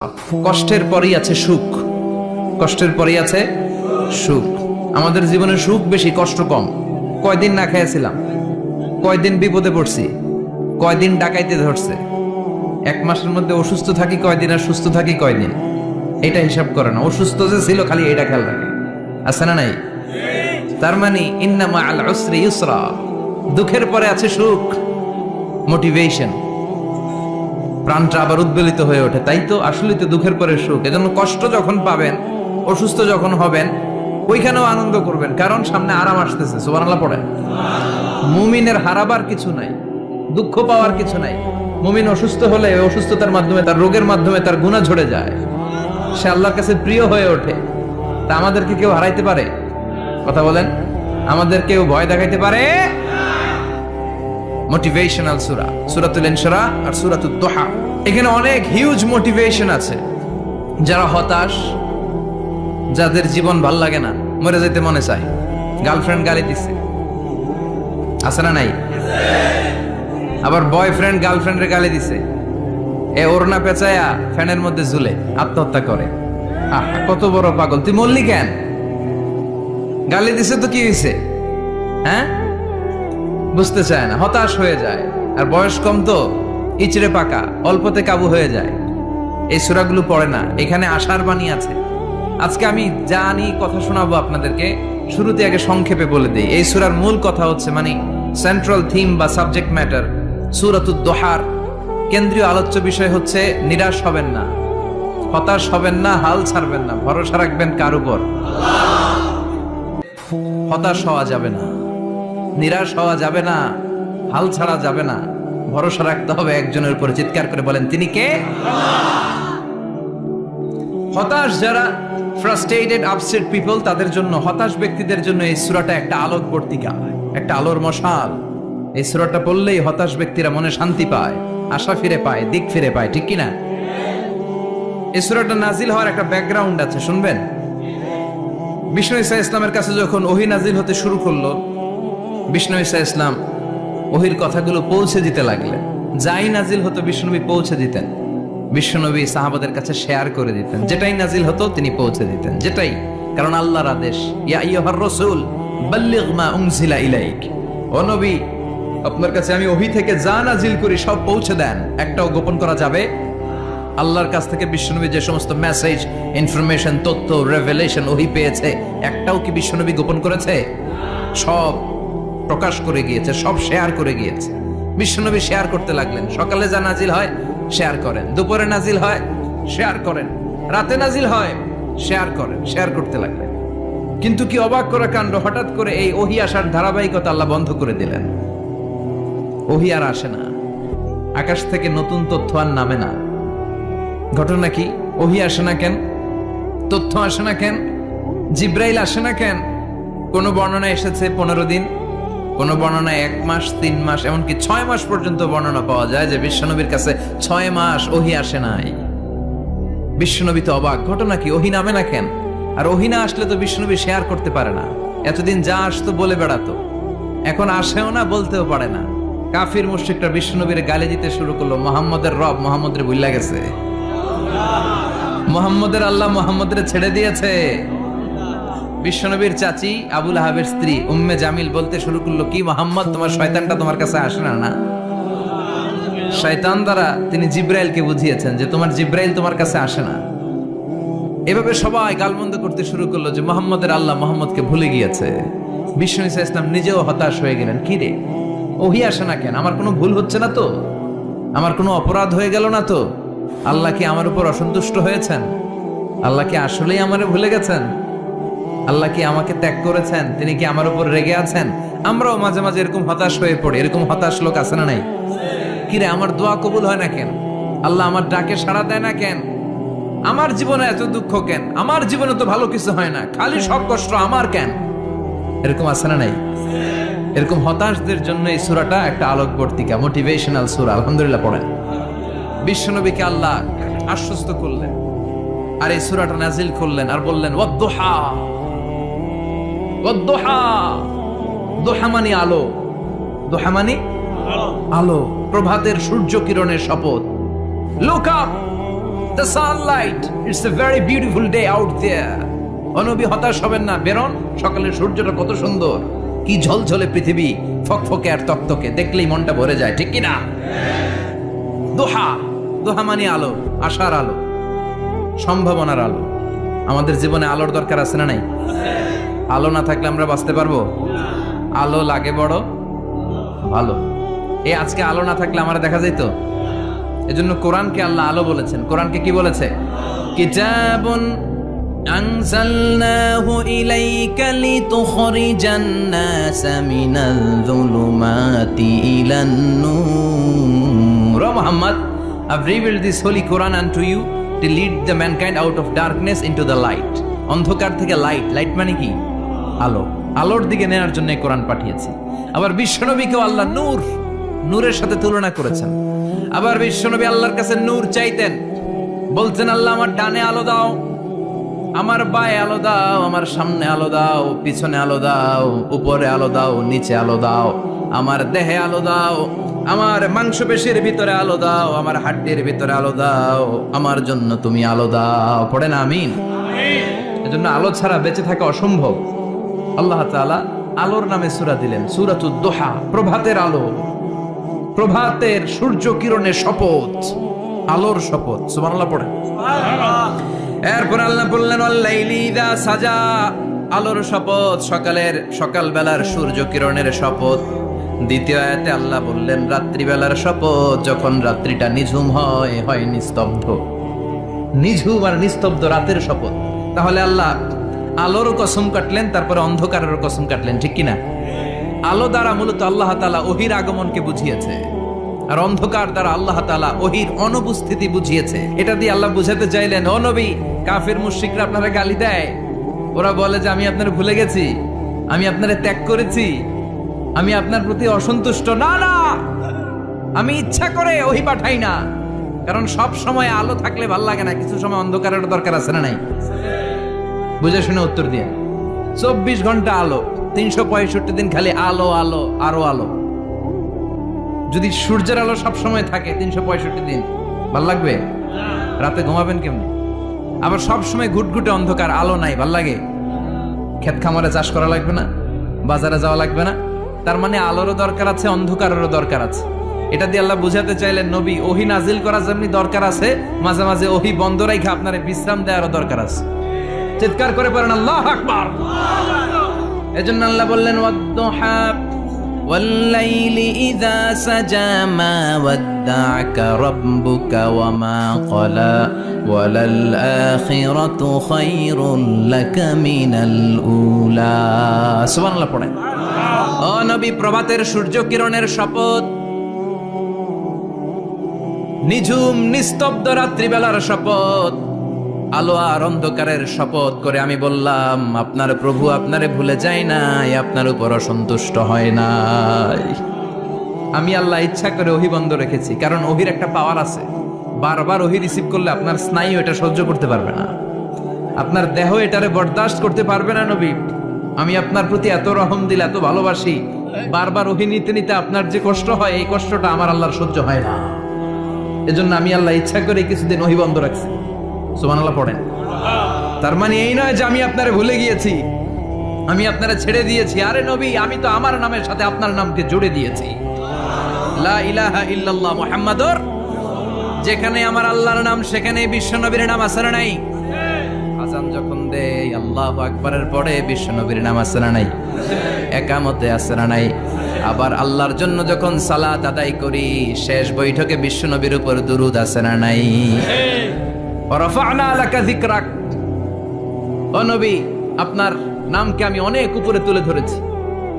কষ্টের পরেই আছে সুখ। কষ্টের পরেই আছে সুখ। আমাদের জীবনে সুখ বেশি, কষ্ট কম। কয়দিন না খেয়েছিলাম, কয়দিন বিপদে পড়ছি, কয়দিন ডাকাইতে ধরছে, এক মাসের মধ্যে অসুস্থ থাকি কয়দিন আর সুস্থ থাকি কয়দিন, এটা হিসাব করে না। অসুস্থ যে ছিল খালি এটা খেয়াল রাখে, আছে না নাই? তার মানে ইন্না মাআল উসরি ইউসরা, দুঃখের পরে আছে সুখ, মোটিভেশন। প্রাণটা আবার উদ্বেলিত হয়ে ওঠে। তাই তো আসলে তো দুঃখের পরে সুখ। এজন্য কষ্ট যখন পাবেন, অসুস্থ যখন হবেন, ওইখানেও আনন্দ করবেন, কারণ সামনে আরাম আসতেছে। সুবহানাল্লাহ পড়েন। মুমিনের হারাবার কিছু নাই, দুঃখ পাওয়ার কিছু নাই। মুমিন অসুস্থ হলে অসুস্থতার মাধ্যমে, তার রোগের মাধ্যমে তার গুনাহ ঝরে যায়, সে আল্লাহর কাছে প্রিয় হয়ে ওঠে। তা আমাদেরকে কেউ হারাইতে পারে? কথা বলেন, আমাদের কেউ ভয় দেখাইতে পারে? মোটিভেশনাল সূরা, সূরাতুল ইনশিরাহ আর সূরাতুদ দুহা। এখানে অনেক হিউজ মোটিভেশন আছে। যারা হতাশ, যাদের জীবন ভাল লাগে না, মরে যেতে মনে চায়, গার্লফ্রেন্ড গালি দিচ্ছে, আছে না নাই? আবার বয়ফ্রেন্ড গার্লফ্রেন্ডের গালি দিছে, এ ওড়না পেঁচায়া ফ্যানের মধ্যে ঝুলে আত্মহত্যা করে। কত বড় পাগল! তুই মরলি কেন? গালি দিছে তো কি হয়েছে? হ্যাঁ, বুঝতে চায় না, হতাশ হয়ে যায়। আর বয়স কম তো, ইচড়ে পাকা, অল্পতে কাবু হয়ে যায়। এই সূরাগুলো পড়ে না। এখানে আশার বাণী আছে। আজকে আমি জানি কথা শোনাবো আপনাদেরকে, শুরুতে আগে সংক্ষেপে বলে দেই। এই সূরার মূল কথা হচ্ছে, মানে সেন্ট্রাল থিম বা সাবজেক্ট ম্যাটার সূরাতুদ দুহার কেন্দ্রীয় আলোচ্য বিষয় হচ্ছে নিরাশ হবেন না, হতাশ হবেন না, হাল ছাড়বেন না, ভরসা রাখবেন কার উপর? হতাশ হওয়া যাবে না, নিরাশ হওয়া যাবে না, হাল ছাড়া যাবে না, ভরসা রাখতে হবে একজনের উপর। চিৎকার করে বলেন, তিনি কে? হতাশ যারা, ফ্রাস্ট্রেটেড আপসেট পিপল, তাদের জন্য, হতাশ ব্যক্তিদের জন্য এই সূরাটা একটা আলোক বর্তিকা, একটা আলোর মশাল। এই সূরাটা পড়লেই হতাশ ব্যক্তিরা মনে শান্তি পায়, আশা ফিরে পায়, দিক ফিরে পায়, ঠিক কি না? এই সূরাটা নাজিল হওয়ার একটা ব্যাকগ্রাউন্ড আছে, শুনবেন। বিষ্ণু ঈসা ইসলামের কাছে যখন ওহী নাজিল হতে শুরু করলো, বিষ্ণু ঈসা ইসলাম ওহীর কথাগুলো পৌঁছে দিতে লাগলেন। যাই নাজিল হতো বিষ্ণুনবী পৌঁছে দিতেন। বিশ্বনবী সাহাবাদের কাছে শেয়ার করে দিতেন, যেটাই নাজিল হতো তিনি পৌঁছে দিতেন, যেটাই। কারণ আল্লাহর আদেশ, ইয়া আইয়ুহার রাসূল বাল্লিগ মা উনজিলা ইলাইক, ও নবী, আপনার কাছে আমি ওহী থেকে যা নাজিল করি সব পৌঁছে দেন, একটাও গোপন করা যাবে? আল্লাহর কাছ থেকে বিশ্বনবী যে সমস্ত মেসেজ, ইনফরমেশন, তথ্য, রেভেলেশন ওহী পেয়েছে, একটাও কি বিশ্বনবী গোপন করেছে? সব প্রকাশ করে গিয়েছে, সব শেয়ার করে গিয়েছে। বিশ্বনবী শেয়ার করতে লাগলেন। সকালে যা নাজিল হয় শেয়ার করেন, দুপুরে নাজিল হয় শেয়ার করেন, রাতে নাজিল হয় শেয়ার করেন, শেয়ার করতে লাগলেন। কিন্তু কি অবাক করা কাণ্ড, হঠাৎ করে এই ওহী আসার ধারাবাহিকতা আল্লাহ বন্ধ করে দিলেন। ওহী আর আসে না, আকাশ থেকে নতুন তথ্য আর নামে না। ঘটনা কি? ওহী আসে না কেন? তথ্য আসে না কেন? জিব্রাইল আসে না কেন? কোন বর্ণনায় এসেছে 15 দিন, কোন বর্ণনায় 1 মাস, 3 মাস, এমনকি 6 মাস পর্যন্ত বর্ণনা পাওয়া যায় যে বিশ্বনবীর কাছে 6 মাস ওহী আসে নাই। বিশ্বনবী তো অবাক, ঘটনা কি? ওহী নামে না কেন? আর ওহী না আসলে তো বিশ্বনবী শেয়ার করতে পারে না। এতদিন যা আসতো বলে বেড়াতো, এখন আসেও না, বলতেও পারে না। কাফির মুশরিকরা বিশ্বনবীর গালি দিতে শুরু করলো, মুহাম্মদের রব মুহাম্মদরে ভুইলা গেছে, মুহাম্মদের আল্লাহ মুহাম্মদরে ছেড়ে দিয়েছে। বিশ্বনবীর চাচি আবু লাহাবের স্ত্রী উম্মে জামিল বলতে শুরু করলো, কি মুহাম্মদ, তোমার শয়তানটা তোমার কাছে আসে না? না, শয়তান দ্বারা তিনি জিব্রাইলকে বুঝিয়েছেন যে তোমার জিব্রাইল তোমার কাছে আসে না। এভাবে সবাই গালমন্দ করতে শুরু করলো যে মুহাম্মদের আল্লাহ মুহাম্মদকে ভুলে গিয়েছে। বিষ্ণু ঈসা ইসলাম নিজেও হতাশ হয়ে গেলেন। কি রে, ওহী আসে না কেন? আমার কোনো ভুল হচ্ছে না তো? আমার কোনো অপরাধ হয়ে গেল না তো? আল্লাহ কি আমার উপর অসন্তুষ্ট হয়েছেন? আল্লাহ কি আসলেই আমারে ভুলে গেছেন? আল্লাহ কি আমাকে ত্যাগ করেছেন? তিনি কি আমার উপর রেগে আছেন? আমরাও মাঝে মাঝে এরকম হতাশ হয়ে পড়ি। এরকম হতাশ লোক আছে না নাই? কিরে, আমার দোয়া কবুল হয় না কেন? আল্লাহ আমার ডাকে সাড়া দেয় না কেন? আমার জীবনে এত দুঃখ কেন? আমার জীবনে তো ভালো কিছু হয় না, খালি সব কষ্ট আমার কেন? এরকম আছে না নাই? এরকম হতাশদের জন্য এই সূরাটা একটা আলোকবর্তিকা, মোটিভেশনাল সূরা। আলহামদুলিল্লাহ পড়েন। বিশ্বনবীকে আল্লাহ আশ্বস্ত করলেন, আর এই সূরাটা নাজিল করলেন, আর বললেন ওয়াদ-দুহা, ওয়াদ-দুহা। দুহা মানে আলো, দুহা মানে আলো, প্রভাতের সূর্য কিরণের শপথ। Look up, the sunlight, it's a very beautiful day out there. ও নবী হতাশ হবেন না, বেরোন, সকালের সূর্যটা কত সুন্দর, কি ঝলঝলে পৃথিবী, ফকফকে আর তকতকে, দেখলেই মনটা ভরে যায়, ঠিক কি না? দোহা, দোহা মানে আলো, আশার আলো, সম্ভাবনার আলো। আমাদের জীবনে আলোর দরকার আছে না নাই? আলো না থাকলে আমরা বাঁচতে পারবো? আলো লাগে বড় ভালো। এই আজকে আলো না থাকলে আমার দেখা যাইতো? এজন্য কোরআনকে আল্লাহ আলো বলেছেন। কোরআনকে কি বলেছে? কিতাবুন আনজালনাহু ইলাইকা লিতুখরিজান নাসা মিনাল যুলুমাতি ইলান নূর। ও Muhammad, I've revealed this holy Quran unto you to lead the mankind out of darkness into the light. অন্ধকার থেকে লাইট, লাইট মানে কি? আলো, আলোর দিকে নেওয়ার জন্য কোরআন পাঠিয়েছি। আবার বিশ্বনবীকেও আল্লাহ নূর, নূরের সাথে তুলনা করেছেন। আবার বিশ্বনবী আল্লাহর কাছে নূর চাইতেন, বলছেন আল্লাহ আমার ডানে আলো দাও, আমার বায়ে আলো দাও, আমার সামনে আলো দাও, পিছনে আলো দাও, উপরে আলো দাও, নিচে আলো দাও, আমার দেহে আলো দাও, আমার মাংসপেশির ভিতরে আলো দাও, আমার হাড্ডির ভিতরে আলো দাও, আমার জন্য তুমি আলো দাও। পড়ে না আমিন? এজন্য আলো ছাড়া বেঁচে থাকা অসম্ভব। আল্লাহ তাআলা আলোর নামে সূরা দিলেন, সূরাতুদ দুহা, প্রভাতের আলো, প্রভাতের সূর্য কিরণের শপথ, আলোর শপথ। সুবহানাল্লাহ পড়ে। এরপর আল্লাহ বললেন ওয়াল্লাইলি ইযা সাজা, আলোর শপথ, সকালের, সকালবেলার সূর্য কিরণের শপথ। দ্বিতীয় আয়াতে আল্লাহ বললেন রাত্রিবেলার শপথ, যখন রাত্রিটা নিঝুম হয়, হয় নিস্তব্ধ, নিঝুম আর নিস্তব্ধ রাতের শপথ। তাহলে আল্লাহ আলোর কসম কাটলেন, তারপরে অন্ধকারের কসম কাটলেন, ঠিক কিনা? আলো দ্বারা মূলত আল্লাহ তাআলা ওহীর আগমনকে বুঝিয়েছে, আর অন্ধকার দ্বারা আল্লাহ তাআলা ওহীর অনুপস্থিতি বুঝিয়েছে। এটা দিয়ে আল্লাহ বুঝাতে চাইলেন, ও নবী, কাফির মুশরিকরা আপনারা গালি দেয়, ওরা বলে যে আমি আপনারে ভুলে গেছি, আমি আপনারে ত্যাগ করেছি, আমি আপনার প্রতি অসন্তুষ্ট। না না, আমি ইচ্ছা করে ওহী পাঠাই না, কারণ সব সময় আলো থাকলে ভাল লাগে না, কিছু সময় অন্ধকারের দরকার আছে না নাই? বুঝে শুনে উত্তর দিয়ে। 24 ঘন্টা আলো, 365 দিন খালি আলো আলো আরো আলো। যদি সূর্যের আলো সব সময় থাকে 365 দিন, ভাল লাগবে? রাতে ঘুমাবেন কেমনে? আবার সব সময় ঘুটঘুটে অন্ধকার, আলো নাই, ভাল লাগে? ক্ষেত খামারে চাষ করা লাগবে না, বাজারে যাওয়া লাগবে না। তার মানে আলোরও দরকার আছে, অন্ধকারেরও দরকার আছে। এটা দিয়ে আল্লাহ বুঝাতে চাইলেন, নবী, ওহী নাজিল করা যেমনি দরকার আছে, মাঝে মাঝে ওহী বন্ধ রাখা আপনারে বিশ্রাম দেওয়ারও দরকার আছে। চিৎকার করে পড়েন আল্লাহু আকবার। এজন্য আল্লাহ বললেন ওয়াদ-দুহা ওয়াল-লাইলি ইযা সাজা মা ওয়াদ্দা'আকা রাব্বুকা ওয়া মা ক্বালা ওয়ালাল আখিরাতু খায়রুল লাকা মিনাল উলা। সুবহানাল্লাহ পড়েন। ও নবী, প্রভাতের সূর্য কিরণের শপথ, নিঝুম নিস্তব্ধ রাত্রিবেলার শপথ, আলো আর অন্ধকারের শপথ করে আমি বললাম, আপনার প্রভু আপনারে ভুলে যায় নাই, আপনার উপর অসন্তুষ্ট হয় নাই। আমি আল্লাহ ইচ্ছা করে ওহী বন্ধ রেখেছি, কারণ ওহীর একটা পাওয়ার আছে। বারবার ওহী রিসিভ করলে আপনার স্নায়ু এটা সহ্য করতে পারবে না, আপনার দেহ এটারে বরদাস্ত করতে পারবে না। নবী, আমি আপনার প্রতি এত রহম দিল, এত ভালোবাসি, বারবার ওহী নিতে নিতে আপনার যে কষ্ট হয়, এই কষ্টটা আমার আল্লাহর সহ্য হয় না। এজন্য আমি আল্লাহ ইচ্ছা করে কিছুদিন ওহী বন্ধ রাখছি। সুবহানাল্লাহ পড়েন। তার মানে এই নয় যে আমি আপনারে ভুলে গিয়েছি, আমি আপনারে ছেড়ে দিয়েছি। আরে নবী, আমি তো আমার নামের সাথে আপনার নামকে জুড়ে দিয়েছি, লা ইলাহা ইল্লাল্লাহ মুহাম্মাদুর। যেখানে আমার আল্লাহর নাম, সেখানে বিশ্ব নবীর নাম আছে না নাই? আযান যখন দেই আল্লাহু আকবারের পরে বিশ্ব নবীর নাম আছে না নাই? একামতে আছে না নাই? আবার আল্লাহর জন্য যখন সালাত আদায় করি, শেষ বৈঠকে বিশ্ব নবীর উপর দুরূদ আছে না নাই? রাফা'না লাকা যিকরাক। ও নবী, আপনার নামকে আমি অনেক উপরে তুলে ধরেছি।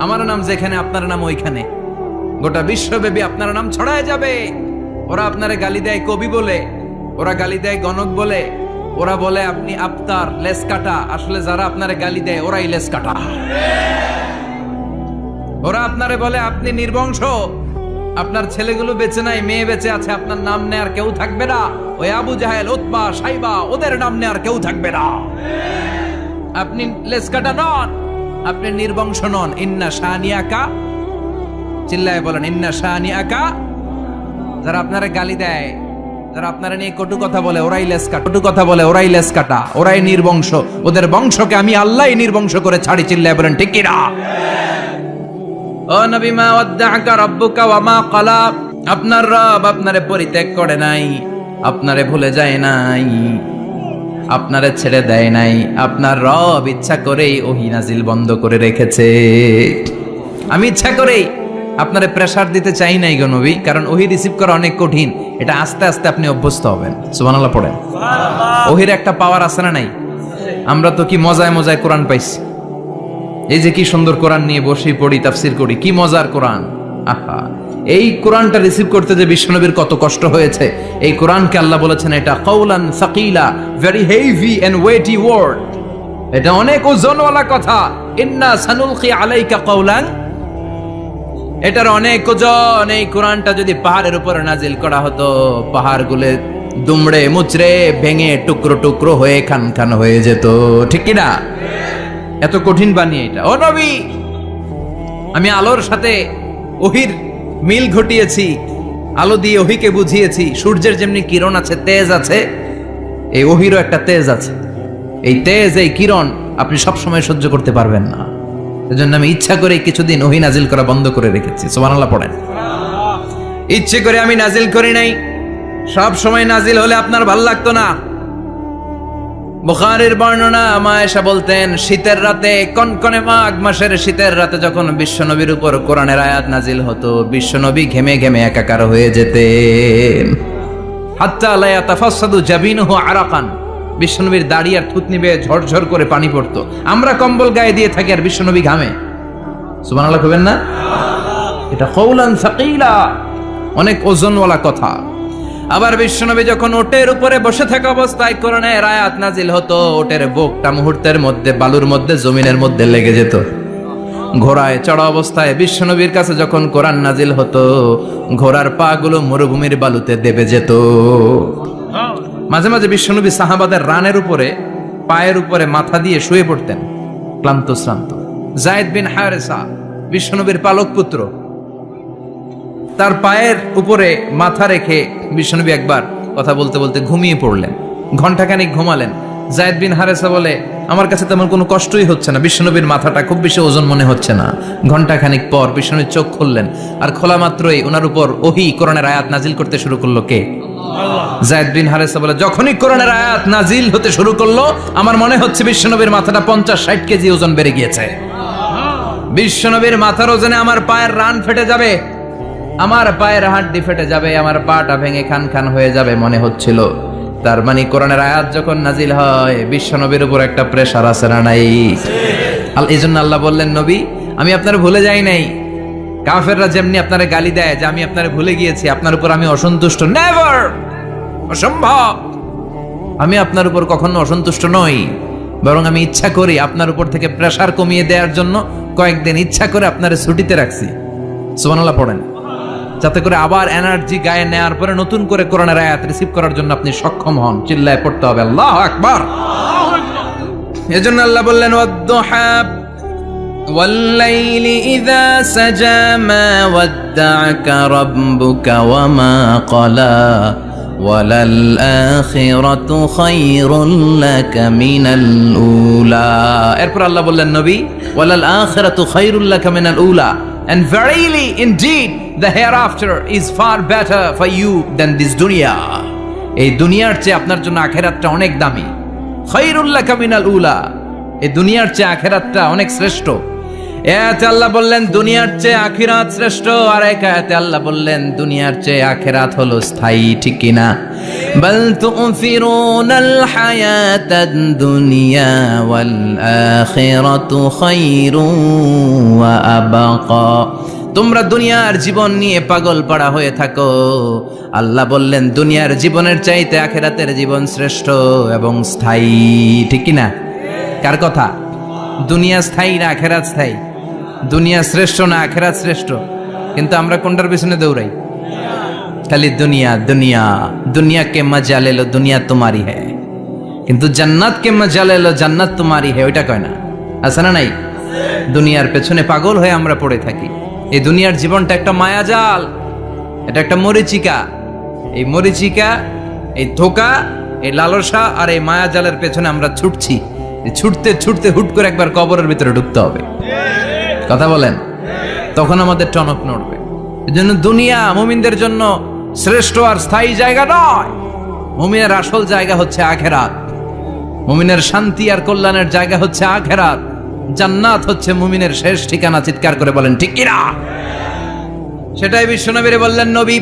আমার নাম যেখানে, আপনার নাম ওইখানে। গোটা বিশ্বব্যাপী আপনার নাম ছড়ায় যাবে। ওরা আপনারে গালি দেয় কবি বলে, ওরা গালি দেয় গণক বলে, ওরা বলে আপনি আফতার, লেস কাটা। আসলে যারা আপনারে গালি দেয় ওরাই লেস কাটা। ওরা আপনারে বলে আপনি নির্বংশ, আপনার ছেলেগুলো বেঁচে নাই, মেয়ে বেঁচে আছে, আপনার নাম নেয়ার কেউ থাকবে না। ওই আবু জাহেল, উতবা, সাইবা, ওদের নাম নেয়ার কেউ থাকবে না। আপনি লেসকাটা নন, আপনি নির্বংশ নন। ইন্না শানিয়াকা, চিল্লায় বলেন ইন্না শানিয়াকা। যারা আপনারা গালি দেয় যারা আপনারা নিয়ে কটু কথা বলে ওরাই লেস কাটা, কটু কথা বলে ওরাই লেস কাটা, ওরাই নির্বংশ, ওদের বংশকে আমি আল্লাহই নির্বংশ করে ছাড়ি। চিল্লায় বলেন ঠিক কিনা? ও নবী, মা ওয়াদ্দাআকা রাব্বুকা ওয়া মা ক্বালা, আপনার রব আপনারে পরিত্যাগ করে নাই, আপনারে ভুলে যায় নাই, আপনারে ছেড়ে দেয় নাই। আপনার রব ইচ্ছা করেই ওহী নাজিল বন্ধ করে রেখেছে। আমি ইচ্ছা করেই আপনারে প্রেসার দিতে চাই নাই গো নবী, কারণ ওহী রিসিভ করা অনেক কঠিন। এটা আস্তে আস্তে আপনি অভ্যস্ত হবেন। সুবহানাল্লাহ পড়েন। ওহীর একটা পাওয়ার আছে না নাই? আমরা তো কি মজায় মজায় কোরআন পাইছি। এই যে কি সুন্দর কোরআন নিয়ে বসে পড়ি, তাফসীর করি, কি মজার কোরআন। আহা, এই কোরআনটা রিসিভ করতে যে বিশ্বনবীর কত কষ্ট হয়েছে। এই কোরআনকে আল্লাহ বলেছেন এটা কাউলান সাকিলা, very heavy and weighty word, এটা অনেক ওজনওয়ালা কথা। ইন্না সানুলকি আলাইকা কাউলান, এটার অনেক ওজন। এই কোরআনটা যদি পাহাড়ের উপরে নাজিল করা হতো, পাহাড়গুলো দুমড়ে মুচড়ে ভেঙে টুকরো টুকরো হয়ে খান খান হয়ে যেত। ঠিক কি না? এত কঠিন বানিয়ে এটা। ও নবী, আমি আলোর সাথে ওহীর মিল ঘটিয়েছি, আলো দিয়ে ওহীকে বুঝিয়েছি। সূর্যের যেমনি কিরণ আছে, তেজ আছে, এই ওহীরও একটা তেজ আছে। এই তেজ, এই কিরণ আপনি সব সময় সহ্য করতে পারবেন না। এজন্য আমি ইচ্ছা করে কিছুদিন ওহী নাজিল করা বন্ধ করে রেখেছি। সুবহানাল্লাহ পড়েন। ইচ্ছে করে আমি নাজিল করি নাই। সব সময় নাজিল হলে আপনার ভাল লাগতো না। বুখারীর বর্ণনা, মা আয়েশা বলতেন শীতের রাতে, কনকনে মাঘ মাসের শীতের রাতে যখন বিশ্বনবীর উপর কোরআনের আয়াত নাজিল হতো, বিশ্বনবী ঘেমে ঘেমে একাকার হয়ে যেতেন। হাত্তা লা ইয়াতাফাসসাদু জাবিনুহু আরাকান, বিশ্বনবীর দাড়ি আর থুতনি বেয়ে ঝরঝর করে পানি পড়তো। আমরা কম্বল গায়ে দিয়ে থাকি আর বিশ্বনবী ঘামে। সুবহানাল্লাহ কইবেন না? এটা কাউলান সাকিলা, অনেক ওজনওয়ালা কথা। আবার বিশ্বনবী যখন ওটের উপরে বসে থাকা অবস্থায় কোরআনের আয়াত নাজিল হতো, ওটের বুকটা মুহূর্তের মধ্যে বালুর মধ্যে, জমিনের মধ্যে লেগে যেত। ঘোড়ায় চড়া অবস্থায় বিশ্বনবীর কাছে যখন কোরআন নাজিল হতো, ঘোড়ার পা গুলো মরুভূমির বালুতে দেবে যেত। মাঝে মাঝে বিশ্বনবী সাহাবাদের রানের উপরে, পায়ের উপরে মাথা দিয়ে শুয়ে পড়তেন, ক্লান্ত শ্রান্ত। যায়েদ বিন হারেসা, বিশ্বনবীর পালক পুত্র, তার পায়ের উপরে মাথা রেখে বিশ্বনবী একবার কথা বলতে বলতে ঘুমিয়ে পড়লেন। ঘন্টাখানিক ঘুমালেন। যায়েদ বিন হারেসা বলে, আমার কাছে তেমন কোনো কষ্টই হচ্ছে না, বিশ্বনবীর মাথাটা খুব বেশি ওজন মনে হচ্ছে না। ঘন্টাখানিক পর বিশ্বনবী চোখ খুললেন, আর খোলা মাত্রই ওনার উপর ওহী কোরআনের আয়াত নাজিল করতে শুরু করলো। কে? যায়েদ বিন হারেসা বলে, যখনই কোরআনের আয়াত নাজিল হতে শুরু করলো, আমার মনে হচ্ছে বিশ্বনবীর মাথাটা 50-60 কেজি ওজন বেড়ে গিয়েছে। বিশ্বনবীর মাথার ওজনে আমার পায়ের রান ফেটে যাবে, আমার পায়ের হাড্ডি ফেটে যাবে, আমার পাটা ভেঙে খান খান হয়ে যাবে মনে হচ্ছিল। তার মানে কোরআনের আয়াত যখন নাজিল হয়, বিশ্বনবীর উপর একটা প্রেসার আছে না নাই? এই জন্য আল্লাহ বললেন, নবী আমি আপনার ভুলে যাই নাই। কাফেররা যেমনি আপনারে গালি দেয় যে আমি আপনারে ভুলে গিয়েছি, আপনার উপর আমি অসন্তুষ্ট, নেভার, অসম্ভব। আমি আপনার উপর কখনো অসন্তুষ্ট নই, বরং আমি ইচ্ছা করি আপনার উপর থেকে প্রেসার কমিয়ে দেওয়ার জন্য কয়েকদিন ইচ্ছা করে আপনারে ছুটিতে রাখছি। সুবহানাল্লাহ পড়েন, যাতে করে আবার এনার্জি গায়ে নেওয়ার পরে নতুন করে কোরআনের আয়াত রিসিভ করার জন্য আপনি সক্ষম হন। চিল্লায় পড়তে হবে আল্লাহু আকবার। এজন্য আল্লাহ বললেন, ওয়াদ-দুহা ওয়াল-লাইলি ইযা সাজা মা ওয়াদ্দা'আকা রাব্বুকা ওয়া মা ক্বালা ওয়ালাল আখিরাতু খায়রুল লাকা মিনাল উলা। এরপর আল্লাহ বললেন, নবী ওয়ালাল আখিরাতু খায়রুল লাকা মিনাল উলা, and verily indeed the hereafter is far better for you than this dunya. এই দুনিয়ার চেয়ে আপনার জন্য আখিরাতটা অনেক দামি। খায়রুল লাকা মিনাল উলা, এই দুনিয়ার চেয়ে আখিরাতটা অনেক শ্রেষ্ঠ। এতে আল্লাহ বললেন দুনিয়ার চেয়ে আখিরাত শ্রেষ্ঠ, আর এক আয়াতে আল্লাহ বললেন দুনিয়ার চেয়ে আখিরাত হলো স্থায়ী। ঠিক কি না? বাল তুফিরুনাল হায়াতাদ দুনিয়া ওয়াল আখিরাতু খায়রুন ওয়া আবাকা। তোমরা দুনিয়ার জীবন নিয়ে পাগল পাড়া হয়ে থাকো, আল্লাহ বললেন দুনিয়ার জীবনের চাইতে আখিরাতের জীবন শ্রেষ্ঠ এবং স্থায়ী। ঠিক কি না? কার কথা? দুনিয়া স্থায়ী না আখিরাত স্থায়ী? দুনিয়া শ্রেষ্ঠ না আখিরাত শ্রেষ্ঠ? কিন্তু আমরা কোনটার পিছনে দৌড়াই? খালি দুনিয়া দুনিয়া। দুনিয়া কে মজা লে লো, দুনিয়া তোমারি হ্যায়, কিন্তু জান্নাত কে মজা লে লো, জান্নাত তোমারি হ্যায়, ওইটা কয় না? আছে না নাই? দুনিয়ার পেছনে পাগল হয়ে আমরা পড়ে থাকি। এই দুনিয়ার জীবনটা একটা মায়াজাল, এটা একটা মরিচিকা। এই মরিচিকা এই ধোঁকা, এই লালসা আর এই মায়াজালের পেছনে আমরা ছুটছি। ছুটতে ছুটতে হুট করে একবার কবরের ভিতরে ঢুকতে হবে। কথা বলেন, তখন আমাদের টনক নড়বে। এজন্য দুনিয়া মুমিনদের জন্য শ্রেষ্ঠ আর স্থায়ী জায়গা নয়। মুমিনের আসল জায়গা হচ্ছে আখিরাত। মুমিনের শান্তি আর কল্যাণের জায়গা হচ্ছে আখিরাত। জান্নাত হচ্ছে মুমিনের শেষ ঠিকানা। চিৎকার করে বলেন ঠিক কিনা? সেটাই বিশ্বনবীরে বললেন, নবী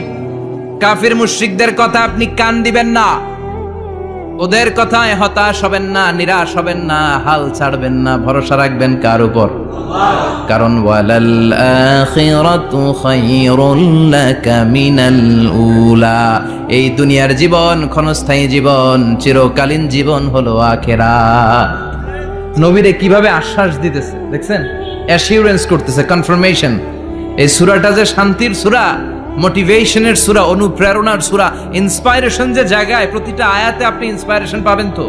কাফির মুশরিকদের কথা আপনি কান দিবেন না, ওদের কথায় হতাশ হবেন না, নিরাশ হবেন না, হাল ছাড়বেন না, ভরসা রাখবেন কার উপর? কারণ ওয়ালাল আখিরাতু খায়রুল লাকা মিনাল উলা, এই দুনিয়ার জীবন ক্ষণস্থায়ী জীবন, চিরকালীন জীবন হলো আখিরাত। নবীরে কিভাবে আশ্বাস দিতেছে দেখছেন, অ্যাসিউরেন্স করতেছে, কনফার্মেশন। এই সূরাটা যে শান্তির সূরা, মোটিভেশনের সূরা, অনুপ্রেরণার সূরা, ইন্সপাইরেশন যে জায়গায়, প্রতিটা আয়াতে আপনি ইন্সপাইরেশন পাবেন। তো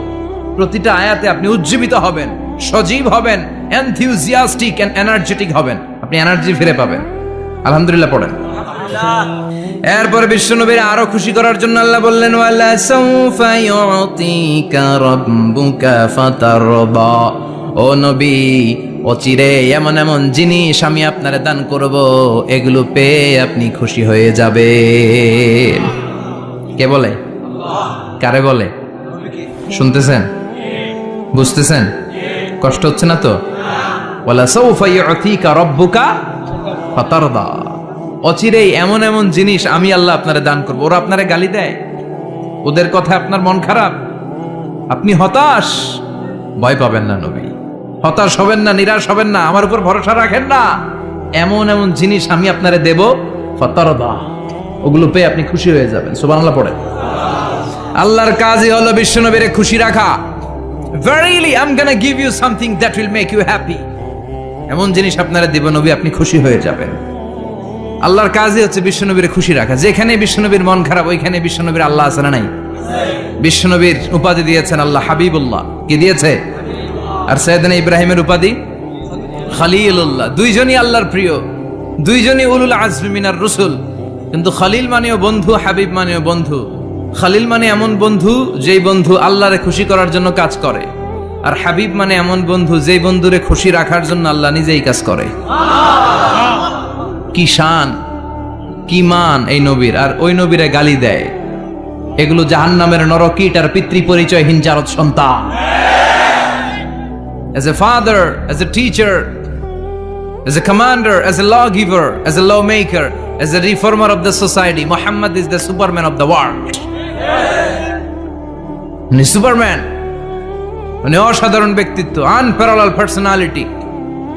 প্রতিটা আয়াতে আপনি উজ্জীবিত হবেন, সজীব হবেন, এনথিউজিয়াস্টিক এন্ড এনার্জেটিক হবেন, আপনি এনার্জি ফিরে পাবেন। আলহামদুলিল্লাহ পড়েন। এরপর বিশ্বনবীর আরো খুশি করার জন্য আল্লাহ বললেন, ওয়ালা সাউফা ইউতিকা রাব্বুকা ফাতারদা, ও নবী অচিরে এমন এমন জিনিস আমি আপনারে দান করব, এগুলো পেয়ে আপনি খুশি হয়ে যাবেন। কে বলে? কারে বলে? শুনতেছেন? বুঝতেছেন? কষ্ট হচ্ছে না তো? ওয়ালা সাউফা ইউতিকা রাব্বুকা ফাতারদা, অচিরেই এমন এমন জিনিস আমি আল্লাহ আপনারে দান করব। ওরা আপনারে গালি দেয়, ওদের কথা আপনার মন খারাপ, আপনি হতাশ, ভয় পাবেন না নবী, হতাশ হবেন না, নিরাশ হবেন না, আমার উপর ভরসা রাখেন না। এমন এমন জিনিস আমি আপনারে দেব, ফাতারদা, ওগুলো পেয়ে আপনি খুশি হয়ে যাবেন। সুবহানাল্লাহ পড়ে। আল্লাহর কাজই হলো বিশ্বনবীরে খুশি রাখা। Verily I'm gonna give you something that will make you happy, এমন জিনিস আপনারা দেব নবী, আপনি খুশি হয়ে যাবেন। আল্লাহর কাজই হচ্ছে বিশ্বনবীরে খুশি রাখা। যেখানে বিশ্বনবীর মন খারাপ, ওইখানে বিশ্বনবীর আল্লাহ আছে না নাই? বিশ্বনবীর উপাধি দিয়েছেন আল্লাহ হাবিবুল্লাহ। কি দিয়েছে? আর সাইয়েদনা ইব্রাহিমের উপাধি খলিলুল্লাহ। দুইজনই আল্লাহর প্রিয়, দুইজনই উলুল আজমি মিনার রসুল। কিন্তু খলিল মানেও বন্ধু, হাবিব মানেও বন্ধু। খলিল মানে এমন বন্ধু যেই বন্ধু আল্লাহরে খুশি করার জন্য কাজ করে, আর হাবিব মানে এমন বন্ধু যেই বন্ধুরে খুশি রাখার জন্য আল্লাহ নিজেই কাজ করে। কি শান, কি মান এই নবীর, আর ওই নবীরে গালি দেয়। এগুলো জাহান্নামের নরকীট আর পিতৃ পরিচয়হীন জারদ সন্তান। As a father, as a teacher, as a commander, as a lawgiver, as a lawmaker, as a reformer of the society, Muhammad is the Superman of the world. উনি সুপারম্যান, উনি অসাধারণ ব্যক্তিত্ব, আনপ্যারালাল পার্সোনালিটি।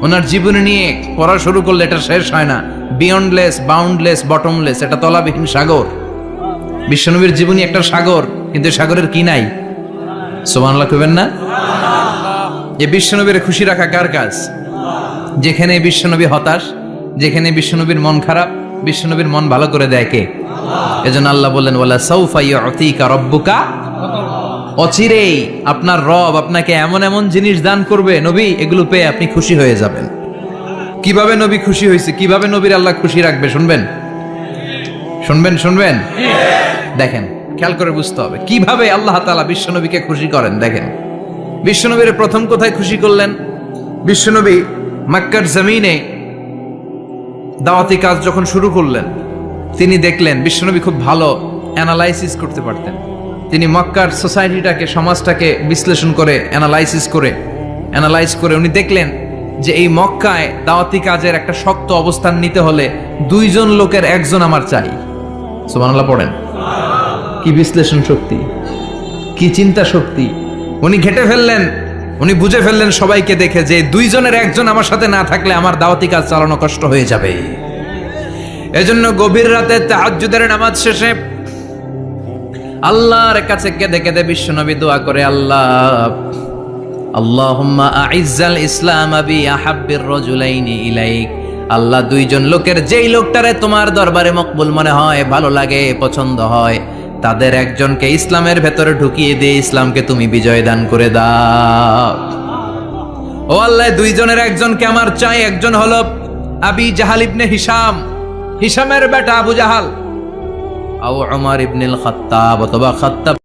ওনার জীবনী নিয়ে পড়া শুরু করলে এটা শেষ হয় না। বিয়ন্ডলেস, বাউন্ডলেস, বটমলেস, এটা তলাবিহীন সাগর। বিশ্বনবীর জীবনী একটা সাগর, কিন্তু সাগরের কি নাই? সুবহানাল্লাহ কইবেন না? এই বিশ্বনবীর খুশি রাখা কার কাজ? যেখানে বিশ্বনবী হতাশ, যেখানে বিশ্বনবীর মন খারাপ, বিশ্বনবীর মন ভালো করে দেয় কে? এজন্য আল্লাহ বললেন, ওয়ালা সাউফা ইউতিকা রাব্বুকা, অচিরেই আপনার রব আপনাকে এমন এমন জিনিস দান করবে নবী, এগুলো পেয়ে আপনি খুশি হয়ে যাবেন। কিভাবে নবী খুশি হয়েছে, কিভাবে নবীর আল্লাহ খুশি রাখবে শুনবেন? শুনবেন? শুনবেন? দেখেন, খেয়াল করে বুঝতে হবে কিভাবে আল্লাহ তাআলা বিশ্বনবীকে খুশি করেন। দেখেন, বিশ্বনবীর প্রথম কোথায় খুশি করলেন? বিশ্বনবী মক্কার জমিনে দাওয়াতি কাজ যখন শুরু করলেন, তিনি দেখলেন বিশ্বনবী খুব ভালো অ্যানালাইসিস করতে পারতেন। তিনি মক্কার সোসাইটিটাকে, সমাজটাকে বিশ্লেষণ করে অ্যানালাইজ করে উনি দেখলেন যে এই মক্কায় দাওয়াতি কাজের একটা শক্ত অবস্থান নিতে হলে দুইজন লোকের একজন আমার চাই। সুবহানাল্লাহ পড়েন। কি বিশ্লেষণ শক্তি, কি চিন্তা শক্তি! উনি ঘেটে ফেললেন, উনি বুঝে ফেললেন সবাইকে দেখে যে দুইজনের একজন আমার সাথে না থাকলে আমার দাওয়াতি কাজ চালানো কষ্ট হয়ে যাবে। এজন্য গভীর রাতে তাহাজ্জুদের নামাজ শেষে আল্লাহর কাছে কেঁদে কেঁদে বিশ্বনবী দোয়া করে, আল্লাহুম্মা আইজ্জাল ইসলাম বি আহাব্বির রাজুলাইনি ইলাইক। আল্লাহ, দুইজন লোকের যেই লোকটারে তোমার দরবারে মকবুল মনে হয়, ভালো লাগে, পছন্দ হয়, তাদের একজনকে ইসলামের ভেতরে ঢুকিয়ে দিয়ে ইসলামকে তুমি বিজয় দান করে দাও। ও আল্লাহ, দুইজনের একজনকে আমার চাই। একজন হলো আবি জাহাল ইবনে হিশাম, হিশামের বেটা আবু জাহাল। আও উমর ইবনুল খাত্তাব অথবা খাত্তাব